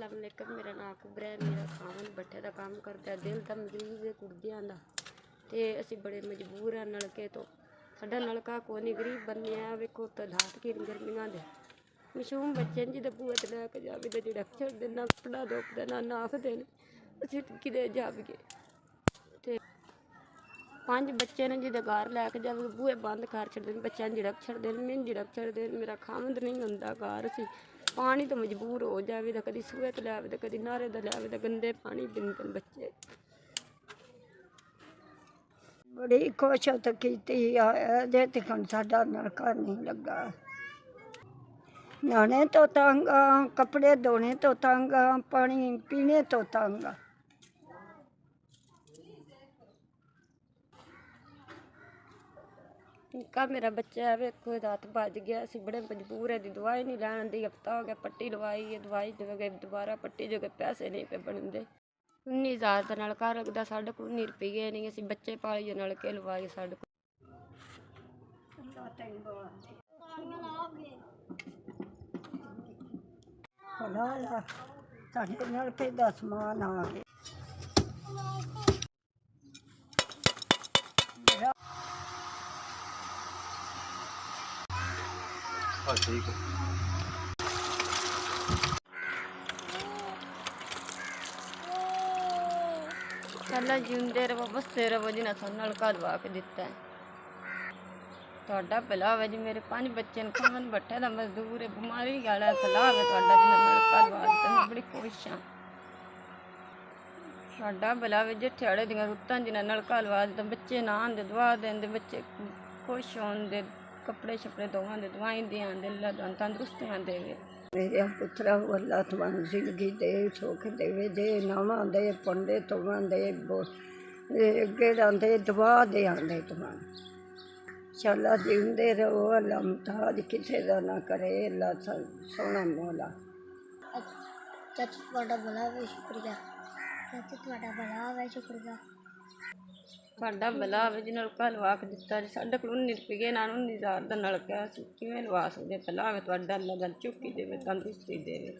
अस्सलामुअलैकुम। मेरा नाम कुबरा है। मेरा खावन भट्ठे का काम करता है। दिल का मरीज है कुड़दियां का, तो असी बड़े मजबूर हैं नलके तो। साडा नलका कोई नहीं, गरीब बंदे आ। वेखो तो हालात की गर्मियां दे मशूम बच्चे जिदे बूहे ते लैके जावे तो जेड़ा छड़दे ना कपड़ा धोपदे ना नाखदे असीं किते जाविए। ते 5 बच्चे ने जिदे घर लैके जावे बूहे बंद कर छड़दे, बच्चों झिड़क छड़दे, मैनूं झिड़क छड़दे। मेरा खामद नहीं हुंदा घर, असीं पानी तो मजबूर हो जाए तो कभी सूहे तो लिया तो कभी नारे तो लिया तो गंदे पानी पींदे बच्चे। बड़ी कोशिश की अजे तक साडा नलका नहीं लगा। नहाने तो तंग, कपड़े धोने तो तंग, पानी पीने तो तंग। निक्का मेरा बच्चा है, वेखो रात बज गया, असीं बड़े मजबूर है। दवाई नहीं लैन दी, हफ्ता हो गया पट्टी लवाई है, दवाई जो दोबारा पट्टी जो पैसे नहीं पे बनते। 19,000 का नलका लगता, साढ़े को 19 रुपये नहीं। असीं बच्चे पालिए नलके लवाए साढ़े को। साढ़े नलके दा समान आ गया। ठीक है। चलो जींदे रहो, बसते रहो जिन्हें सानू नलका लवा के दिता है। तुहाडा भला होवे जी। मेरे 5 बच्चे ने, खावन भट्ठे का मजदूर है, बीमारी वाला भला होवे तुहाडा जिन्हें नलका लवा दिता। मैं बड़ी खुश हाँ। तुहाडा भला होवे जिथे अड़े दियां रुत्तां जिन्हें नलका लवा दिता। बच्चे नहान दे, दुआ देंदे, बच्चे खुश होन दे, कपड़े शपड़े धोवन दे, दवाई देन दे। अल्लाह तुहानू तंदुरुस्तियां देवे। मेरे पुत्रा अल्लाह तुहानू जिंदगी दे, सुख देवे दे, नवां दे, पंडे तोवां दे, गेड़ा दे, दुआ दे आंदे तुहानू। शाला जींदे रहो, अल्लाह मुताज किसी का ना करे, अल्लाह सोना मौला। चाची तुहाडा भला होवे, शुक्रिया। चाची तुहाडा भला होवे, शुक्रिया। तुहाडा भला होवे जी, नलका लवा के दिता जी। साढ़े को 19 रुपये ना 19,000 का नलका, असीं किवें लवा सकदे। भला होवे तुहाडा, अल्लाह गल चुकी देवे, तंदुरुस्ती देवे।